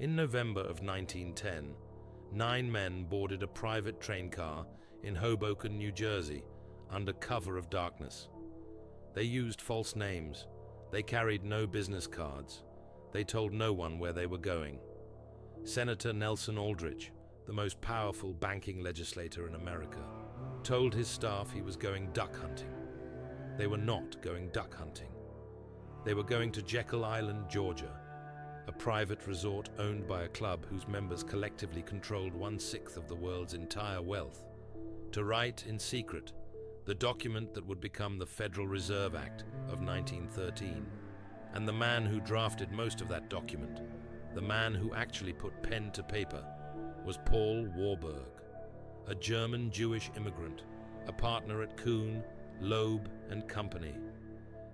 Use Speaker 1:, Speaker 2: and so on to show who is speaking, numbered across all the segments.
Speaker 1: In November of 1910, 9 men boarded a private train car in Hoboken, New Jersey, under cover of darkness. They used false names. They carried no business cards. They told no one where they were going. Senator Nelson Aldrich, the most powerful banking legislator in America, told his staff he was going duck hunting. They were not going duck hunting. They were going to Jekyll Island, Georgia, a private resort owned by a club whose members collectively controlled 1/6 of the world's entire wealth, to write in secret the document that would become the Federal Reserve Act of 1913. And the man who drafted most of that document, the man who actually put pen to paper, was Paul Warburg, a German Jewish immigrant, a partner at Kuhn, Loeb and Company,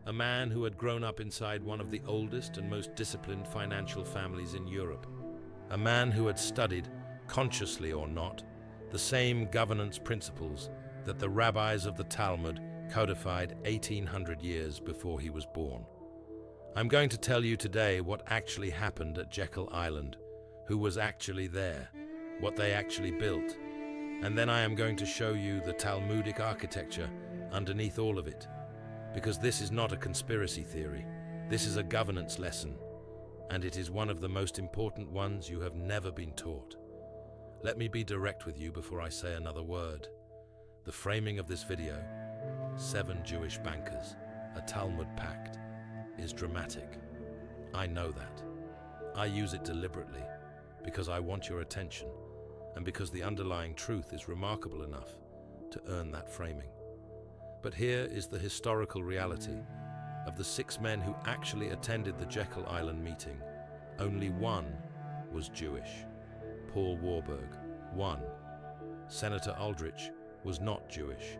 Speaker 1: a man who had grown up inside one of the oldest and most disciplined financial families in Europe, a man who had studied, consciously or not, the same governance principles that the rabbis of the Talmud codified 1800 years before he was born. I'm going to tell you today what actually happened at Jekyll Island, who was actually there, what they actually built, and then I am going to show you the Talmudic architecture underneath all of it, because this is not a conspiracy theory, this is a governance lesson, and it is one of the most important ones you have never been taught. Let me be direct with you before I say another word. The framing of this video, 7 Jewish bankers, a Talmud pact, is dramatic. I know that. I use it deliberately because I want your attention and because the underlying truth is remarkable enough to earn that framing. But here is the historical reality. Of the 6 men who actually attended the Jekyll Island meeting, only 1 was Jewish. Paul Warburg. 1. Senator Aldrich was not Jewish.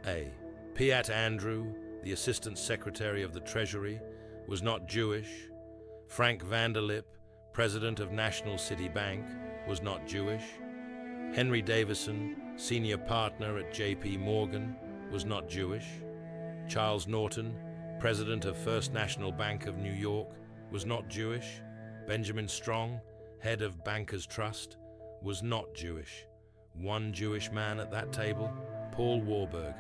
Speaker 1: A. Piat Andrew, the Assistant Secretary of the Treasury, was not Jewish. Frank Vanderlip, President of National City Bank, was not Jewish. Henry Davison, Senior Partner at J.P. Morgan, was not Jewish. Charles Norton, President of First National Bank of New York, was not Jewish. Benjamin Strong, Head of Bankers Trust, was not Jewish. 1 Jewish man at that table, Paul Warburg.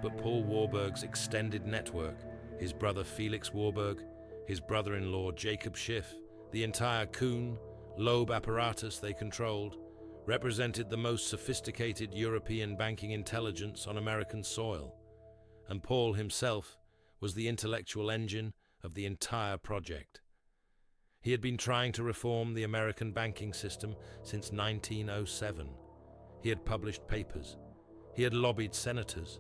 Speaker 1: But Paul Warburg's extended network, his brother Felix Warburg, his brother-in-law Jacob Schiff, the entire Kuhn, Loeb apparatus they controlled, represented the most sophisticated European banking intelligence on American soil. And Paul himself was the intellectual engine of the entire project. He had been trying to reform the American banking system since 1907. He had published papers. He had lobbied senators.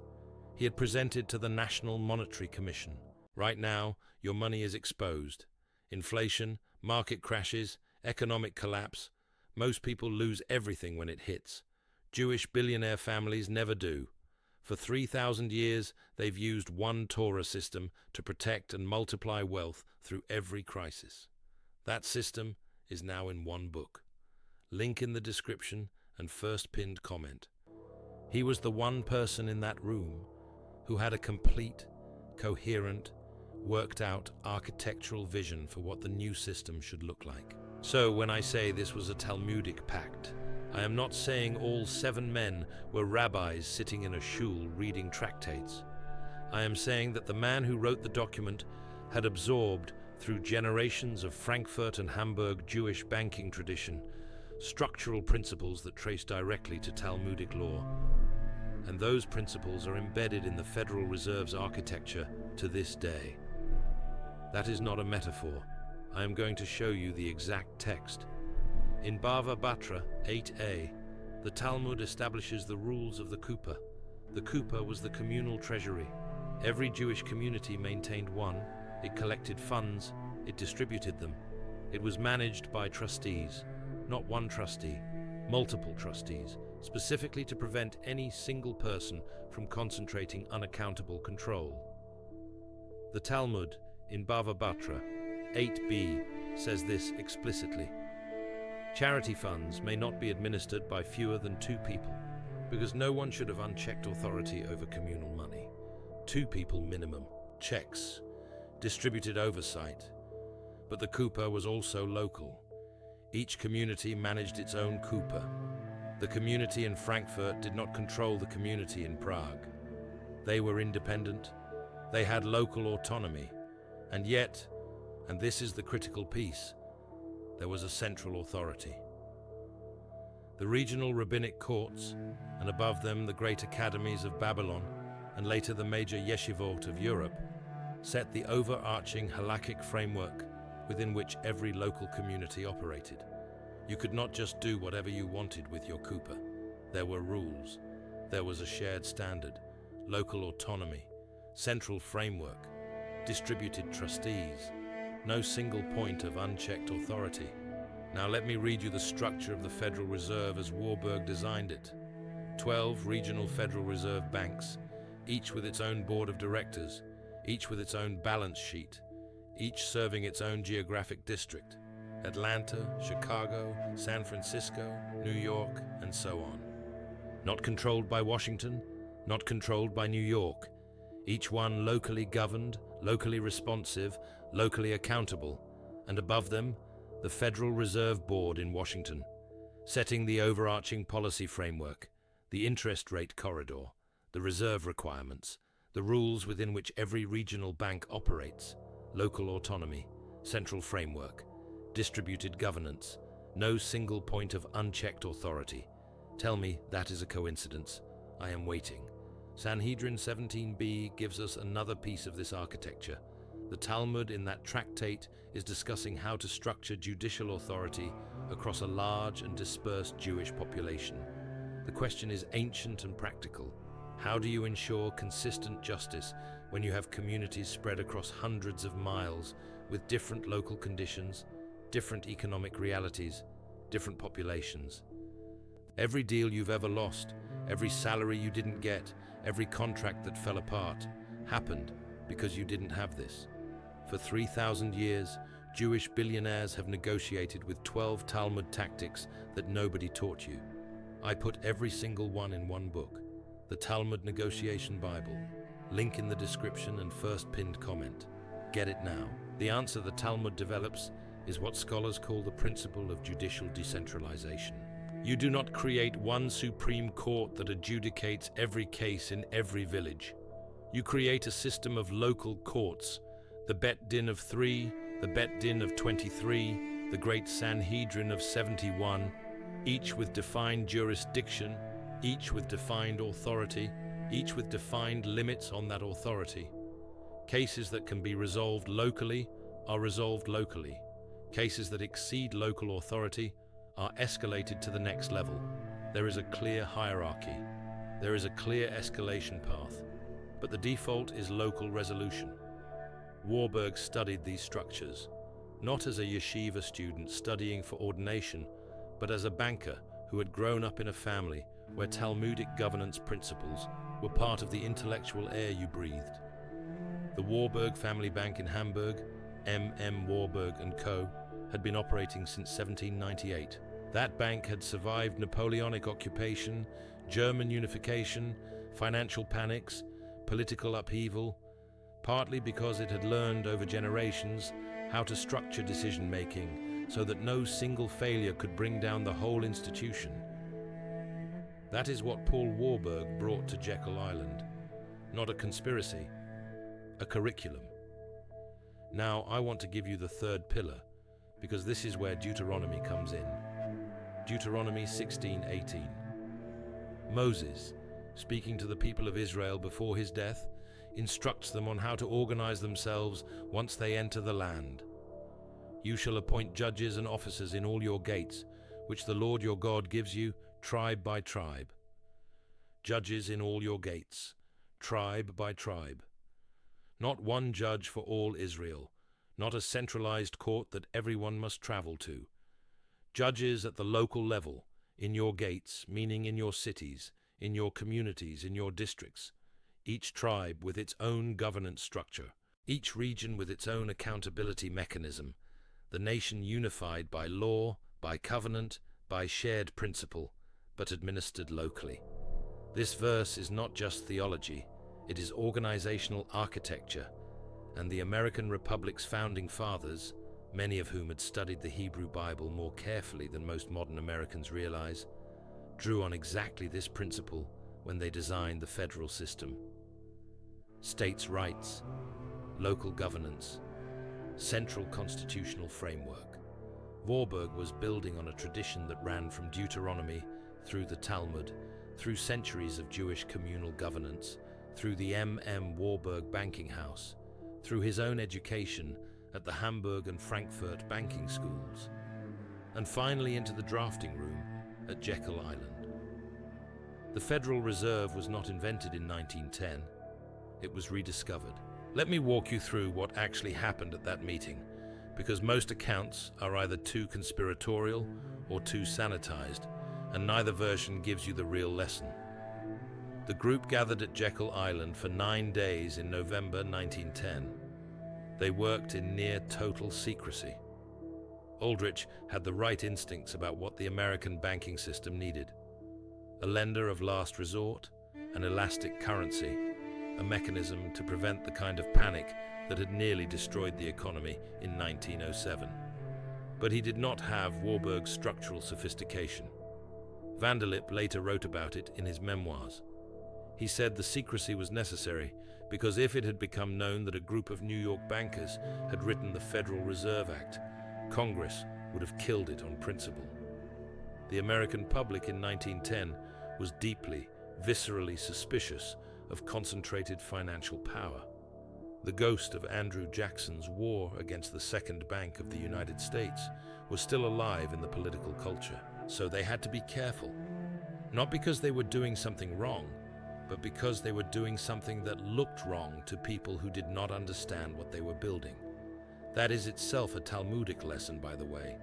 Speaker 1: He had presented to the National Monetary Commission. Right now, your money is exposed. Inflation, market crashes, economic collapse. Most people lose everything when it hits. Jewish billionaire families never do. For 3,000 years, they've used one Torah system to protect and multiply wealth through every crisis. That system is now in one book. Link in the description and first pinned comment. He was the one person in that room who had a complete, coherent, worked-out architectural vision for what the new system should look like. So when I say this was a Talmudic pact, I am not saying all 7 men were rabbis sitting in a shul reading tractates. I am saying that the man who wrote the document had absorbed, through generations of Frankfurt and Hamburg Jewish banking tradition, structural principles that trace directly to Talmudic law. And those principles are embedded in the Federal Reserve's architecture to this day. That is not a metaphor. I am going to show you the exact text. In Bava Batra 8a, the Talmud establishes the rules of the Kupa. The Kupa was the communal treasury. Every Jewish community maintained one. It collected funds. It distributed them. It was managed by trustees. Not one trustee, multiple trustees, specifically to prevent any single person from concentrating unaccountable control. The Talmud in Bava Batra 8b says this explicitly. Charity funds may not be administered by fewer than 2 people, because no one should have unchecked authority over communal money. 2 people minimum. Checks. Distributed oversight. But the Kupa was also local. Each community managed its own kupa. The community in Frankfurt did not control the community in Prague. They were independent. They had local autonomy. And yet, and this is the critical piece, there was a central authority. The regional rabbinic courts, and above them the great academies of Babylon, and later the major yeshivot of Europe, set the overarching halakhic framework within which every local community operated. You could not just do whatever you wanted with your kupa. There were rules. There was a shared standard, local autonomy, central framework, distributed trustees, no single point of unchecked authority. Now let me read you the structure of the Federal Reserve as Warburg designed it. 12 regional Federal Reserve banks, each with its own board of directors, each with its own balance sheet, each serving its own geographic district: Atlanta, Chicago, San Francisco, New York, and so on. Not controlled by Washington, not controlled by New York, each one locally governed, locally responsive, locally accountable, and above them, the Federal Reserve Board in Washington, setting the overarching policy framework, the interest rate corridor, the reserve requirements, the rules within which every regional bank operates, local autonomy, central framework, distributed governance, no single point of unchecked authority. Tell me that is a coincidence. I am waiting. Sanhedrin 17b gives us another piece of this architecture. The Talmud in that tractate is discussing how to structure judicial authority across a large and dispersed Jewish population. The question is ancient and practical. How do you ensure consistent justice when you have communities spread across hundreds of miles with different local conditions, different economic realities, different populations? Every deal you've ever lost, every salary you didn't get, every contract that fell apart, happened because you didn't have this. For 3,000 years, Jewish billionaires have negotiated with 12 Talmud tactics that nobody taught you. I put every single one in one book, the Talmud Negotiation Bible. Link in the description and first pinned comment. Get it now. The answer the Talmud develops is what scholars call the principle of judicial decentralization. You do not create one supreme court that adjudicates every case in every village. You create a system of local courts, the Bet Din of 3, the Bet Din of 23, the Great Sanhedrin of 71, each with defined jurisdiction, each with defined authority, each with defined limits on that authority. Cases that can be resolved locally are resolved locally. Cases that exceed local authority are escalated to the next level. There is a clear hierarchy. There is a clear escalation path. But the default is local resolution. Warburg studied these structures, not as a yeshiva student studying for ordination, but as a banker who had grown up in a family where Talmudic governance principles were part of the intellectual air you breathed. The Warburg family bank in Hamburg, M. Warburg & Co., had been operating since 1798. That bank had survived Napoleonic occupation, German unification, financial panics, political upheaval, partly because it had learned over generations how to structure decision-making so that no single failure could bring down the whole institution. That is what Paul Warburg brought to Jekyll Island. Not a conspiracy, a curriculum. Now I want to give you the third pillar, because this is where Deuteronomy comes in. Deuteronomy 16:18. Moses, speaking to the people of Israel before his death, instructs them on how to organize themselves once they enter the land. You shall appoint judges and officers in all your gates, which the Lord your God gives you, tribe by tribe. Judges in all your gates, tribe by tribe. Not one judge for all Israel, not a centralized court that everyone must travel to. Judges at the local level, in your gates, meaning in your cities, in your communities, in your districts. Each tribe with its own governance structure, each region with its own accountability mechanism, the nation unified by law, by covenant, by shared principle, but administered locally. This verse is not just theology, it is organizational architecture, and the American Republic's founding fathers, many of whom had studied the Hebrew Bible more carefully than most modern Americans realize, drew on exactly this principle when they designed the federal system. States' rights, local governance, central constitutional framework. Warburg was building on a tradition that ran from Deuteronomy through the Talmud, through centuries of Jewish communal governance, through the M.M. Warburg banking house, through his own education at the Hamburg and Frankfurt banking schools, and finally into the drafting room at Jekyll Island. The Federal Reserve was not invented in 1910. It was rediscovered. Let me walk you through what actually happened at that meeting, because most accounts are either too conspiratorial or too sanitized, and neither version gives you the real lesson. The group gathered at Jekyll Island for 9 days in November 1910. They worked in near total secrecy. Aldrich had the right instincts about what the American banking system needed. A lender of last resort, an elastic currency, a mechanism to prevent the kind of panic that had nearly destroyed the economy in 1907. But he did not have Warburg's structural sophistication. Vanderlip later wrote about it in his memoirs. He said the secrecy was necessary because if it had become known that a group of New York bankers had written the Federal Reserve Act, Congress would have killed it on principle. The American public in 1910 was deeply, viscerally suspicious of concentrated financial power. The ghost of Andrew Jackson's war against the Second Bank of the United States was still alive in the political culture, so they had to be careful. Not because they were doing something wrong, but because they were doing something that looked wrong to people who did not understand what they were building. That is itself a Talmudic lesson, by the way.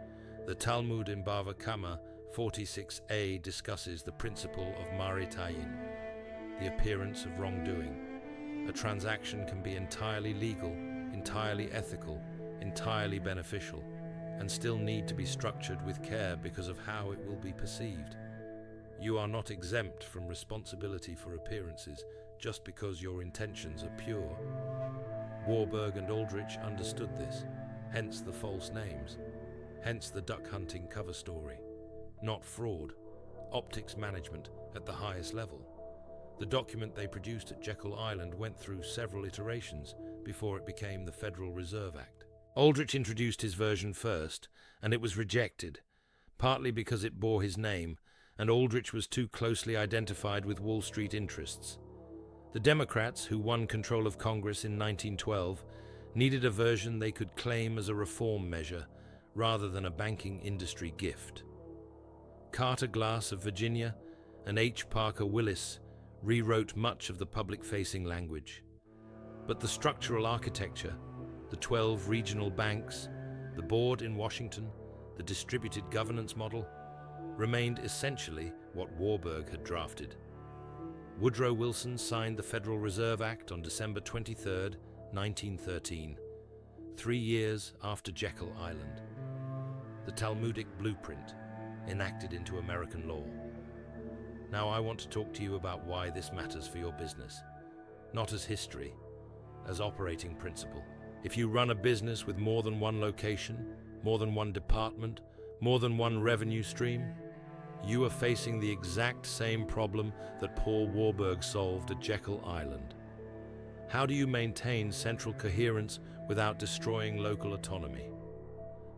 Speaker 1: The Talmud in Bava Kama 46a discusses the principle of Marit Ayin, the appearance of wrongdoing. A transaction can be entirely legal, entirely ethical, entirely beneficial, and still need to be structured with care because of how it will be perceived. You are not exempt from responsibility for appearances just because your intentions are pure. Warburg and Aldrich understood this, hence the false names, hence the duck-hunting cover story. Not fraud, optics management at the highest level. The document they produced at Jekyll Island went through several iterations before it became the Federal Reserve Act. Aldrich introduced his version first, and it was rejected, partly because it bore his name, and Aldrich was too closely identified with Wall Street interests. The Democrats, who won control of Congress in 1912, needed a version they could claim as a reform measure rather than a banking industry gift. Carter Glass of Virginia and H. Parker Willis rewrote much of the public-facing language. But the structural architecture, the 12 regional banks, the board in Washington, the distributed governance model, remained essentially what Warburg had drafted. Woodrow Wilson signed the Federal Reserve Act on December 23, 1913, 3 years after Jekyll Island. The Talmudic blueprint enacted into American law. Now I want to talk to you about why this matters for your business, not as history, as operating principle. If you run a business with more than one location, more than one department, more than one revenue stream, you are facing the exact same problem that Paul Warburg solved at Jekyll Island. How do you maintain central coherence without destroying local autonomy?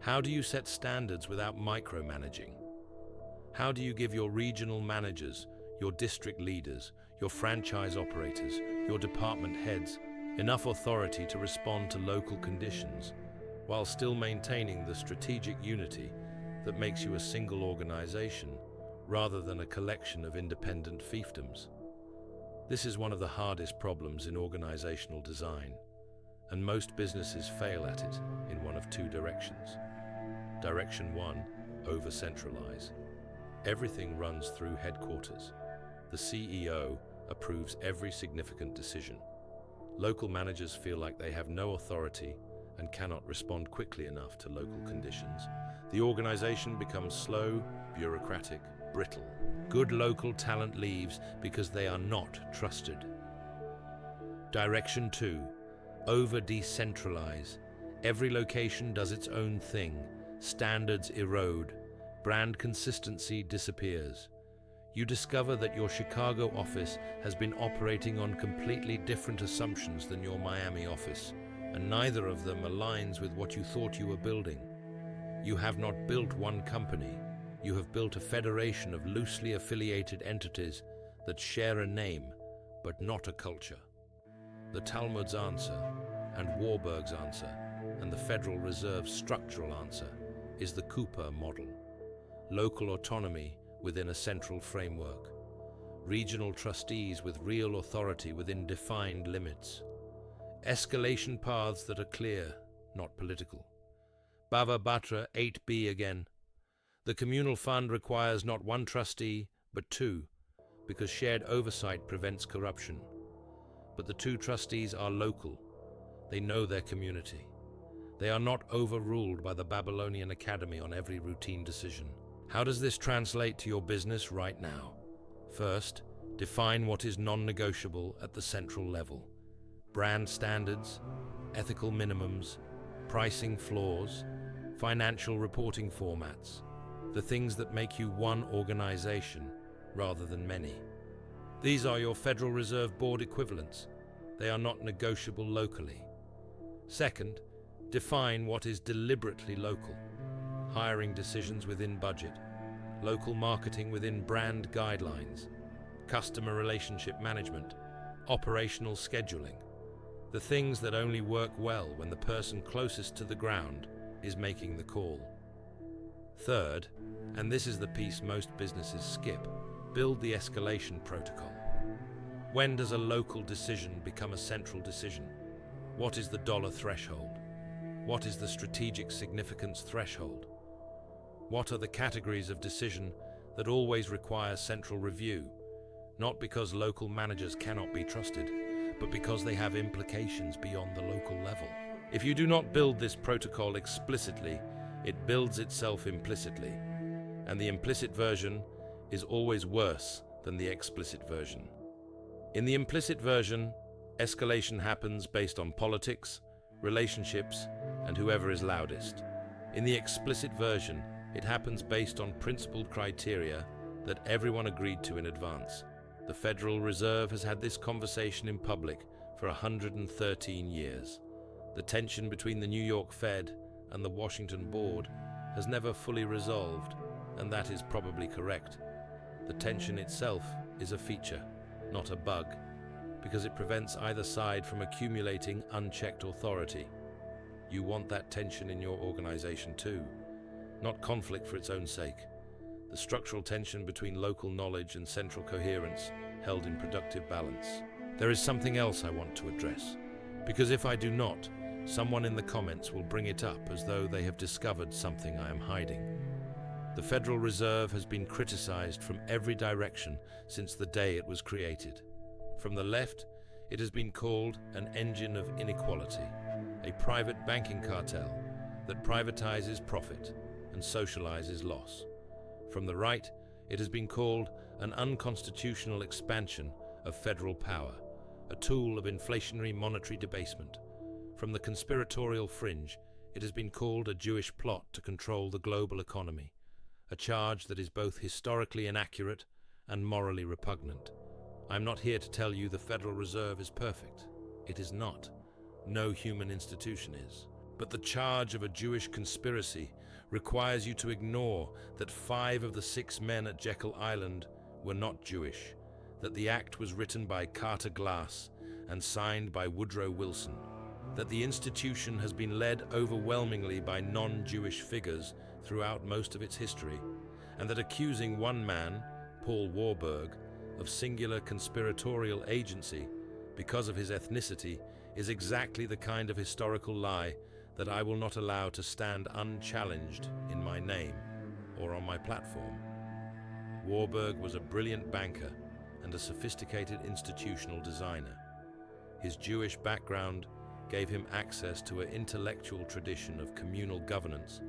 Speaker 1: How do you set standards without micromanaging? How do you give your regional managers, your district leaders, your franchise operators, your department heads enough authority to respond to local conditions while still maintaining the strategic unity that makes you a single organization rather than a collection of independent fiefdoms? This is one of the hardest problems in organizational design, and most businesses fail at it in one of two directions. Direction 1, over-centralize. Everything runs through headquarters. The CEO approves every significant decision. Local managers feel like they have no authority and cannot respond quickly enough to local conditions. The organization becomes slow, bureaucratic, brittle. Good local talent leaves because they are not trusted. Direction 2, over-decentralize. Every location does its own thing. Standards erode. Brand consistency disappears. You discover that your Chicago office has been operating on completely different assumptions than your Miami office, and neither of them aligns with what you thought you were building. You have not built one company. You have built a federation of loosely affiliated entities that share a name, but not a culture. The Talmud's answer, and Warburg's answer, and the Federal Reserve's structural answer is the Cooper model. Local autonomy within a central framework. Regional trustees with real authority within defined limits. Escalation paths that are clear, not political. Bava Batra 8b again. The communal fund requires not one trustee, but two, because shared oversight prevents corruption. But the two trustees are local. They know their community. They are not overruled by the Babylonian Academy on every routine decision. How does this translate to your business right now? First, define what is non-negotiable at the central level. Brand standards, ethical minimums, pricing floors, financial reporting formats, the things that make you one organization rather than many. These are your Federal Reserve Board equivalents. They are not negotiable locally. Second, define what is deliberately local. Hiring decisions within budget, local marketing within brand guidelines, customer relationship management, operational scheduling. The things that only work well when the person closest to the ground is making the call. Third, and this is the piece most businesses skip, build the escalation protocol. When does a local decision become a central decision? What is the dollar threshold? What is the strategic significance threshold? What are the categories of decision that always require central review, not because local managers cannot be trusted, but because they have implications beyond the local level? If you do not build this protocol explicitly, it builds itself implicitly, and the implicit version is always worse than the explicit version. In the implicit version, escalation happens based on politics, relationships, and whoever is loudest. In the explicit version, it happens based on principled criteria that everyone agreed to in advance. The Federal Reserve has had this conversation in public for 113 years. The tension between the New York Fed and the Washington Board has never fully resolved, and that is probably correct. The tension itself is a feature, not a bug, because it prevents either side from accumulating unchecked authority. You want that tension in your organization too, not conflict for its own sake. The structural tension between local knowledge and central coherence held in productive balance. There is something else I want to address, because if I do not, someone in the comments will bring it up as though they have discovered something I am hiding. The Federal Reserve has been criticized from every direction since the day it was created. From the left, it has been called an engine of inequality, a private banking cartel that privatizes profit and socializes loss. From the right, it has been called an unconstitutional expansion of federal power, a tool of inflationary monetary debasement. From the conspiratorial fringe, it has been called a Jewish plot to control the global economy, a charge that is both historically inaccurate and morally repugnant. I'm not here to tell you the Federal Reserve is perfect. It is not. No human institution is. But the charge of a Jewish conspiracy requires you to ignore that 5 of the 6 men at Jekyll Island were not Jewish, that the act was written by Carter Glass and signed by Woodrow Wilson, that the institution has been led overwhelmingly by non-Jewish figures throughout most of its history, and that accusing one man, Paul Warburg, of singular conspiratorial agency because of his ethnicity is exactly the kind of historical lie that I will not allow to stand unchallenged in my name or on my platform. Warburg was a brilliant banker and a sophisticated institutional designer. His Jewish background gave him access to an intellectual tradition of communal governance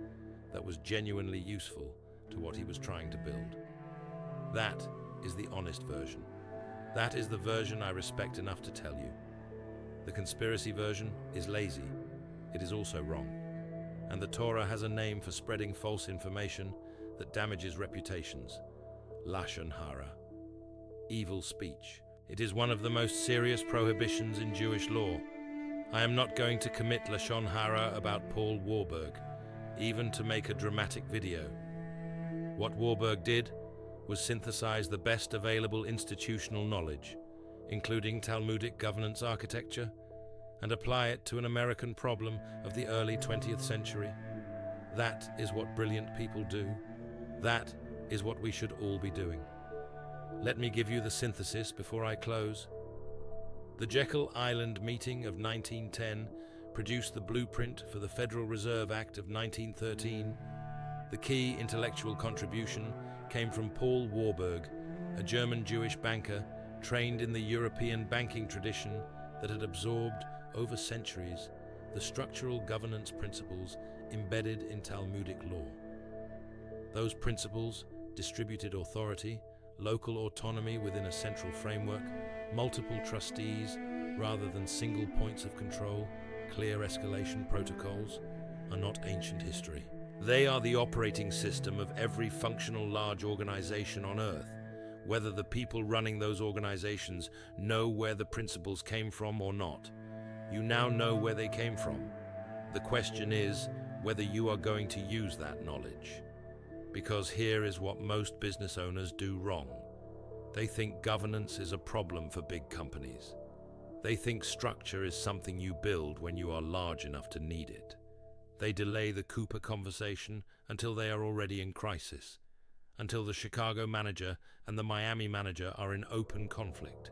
Speaker 1: that was genuinely useful to what he was trying to build. That is the honest version. That is the version I respect enough to tell you. The conspiracy version is lazy. it is also wrong. And the Torah has a name for spreading false information that damages reputations: lashon hara, evil speech. It is one of the most serious prohibitions in Jewish law. I am not going to commit lashon hara about Paul Warburg, even to make a dramatic video. What Warburg did was synthesize the best available institutional knowledge, including Talmudic governance architecture, and apply it to an American problem of the early 20th century. That is what brilliant people do. That is what we should all be doing. Let me give you the synthesis before I close. The Jekyll Island meeting of 1910 produced the blueprint for the Federal Reserve Act of 1913. The key intellectual contribution came from Paul Warburg, a German Jewish banker trained in the European banking tradition that had absorbed over centuries the structural governance principles embedded in Talmudic law. Those principles: distributed authority, local autonomy within a central framework, multiple trustees rather than single points of control, clear escalation protocols, are not ancient history. They are the operating system of every functional large organization on Earth, whether the people running those organizations know where the principles came from or not. You now know where they came from. The question is whether you are going to use that knowledge. Because here is what most business owners do wrong. They think governance is a problem for big companies. They think structure is something you build when you are large enough to need it. They delay the Cooper conversation until they are already in crisis, until the Chicago manager and the Miami manager are in open conflict,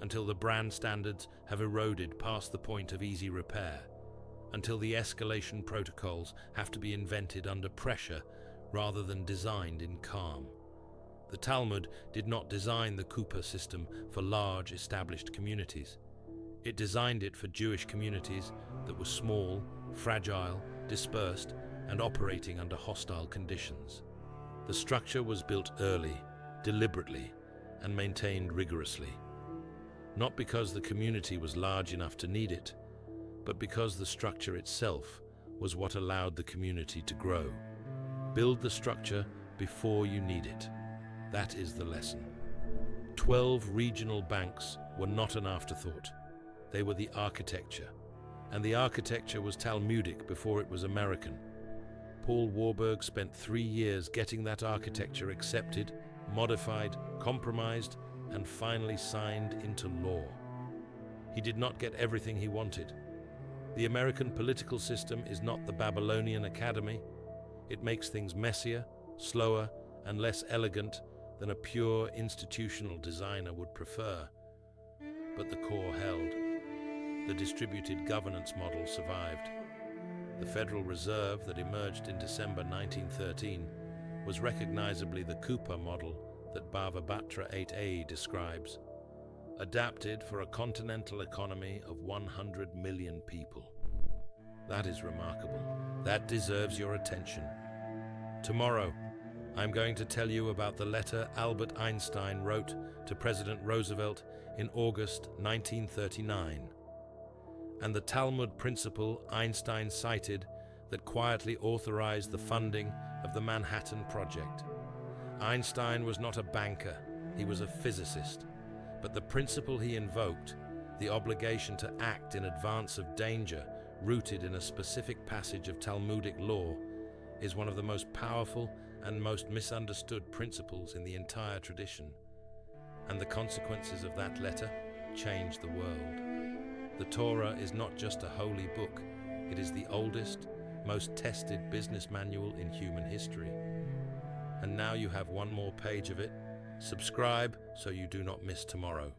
Speaker 1: until the brand standards have eroded past the point of easy repair, until the escalation protocols have to be invented under pressure rather than designed in calm. The Talmud did not design the Cooper system for large established communities. It designed it for Jewish communities that were small, fragile, dispersed, and operating under hostile conditions. The structure was built early, deliberately, and maintained rigorously. Not because the community was large enough to need it, but because the structure itself was what allowed the community to grow. Build the structure before you need it. That is the lesson. 12 regional banks were not an afterthought. They were the architecture. And the architecture was Talmudic before it was American. Paul Warburg spent 3 years getting that architecture accepted, modified, compromised, and finally signed into law. He did not get everything he wanted. The American political system is not the Babylonian Academy. It makes things messier, slower, and less elegant than a pure institutional designer would prefer. But the core held. The distributed governance model survived. The Federal Reserve that emerged in December 1913 was recognizably the Cooper model that Bava Batra 8a describes, adapted for a continental economy of 100 million people. That is remarkable. That deserves your attention. Tomorrow, I'm going to tell you about the letter Albert Einstein wrote to President Roosevelt in August 1939, and the Talmud principle Einstein cited that quietly authorized the funding of the Manhattan Project. Einstein was not a banker, he was a physicist, but the principle he invoked, the obligation to act in advance of danger rooted in a specific passage of Talmudic law, is one of the most powerful and most misunderstood principles in the entire tradition. And the consequences of that letter changed the world. The Torah is not just a holy book, it is the oldest, most tested business manual in human history. And now you have one more page of it. Subscribe so you do not miss tomorrow.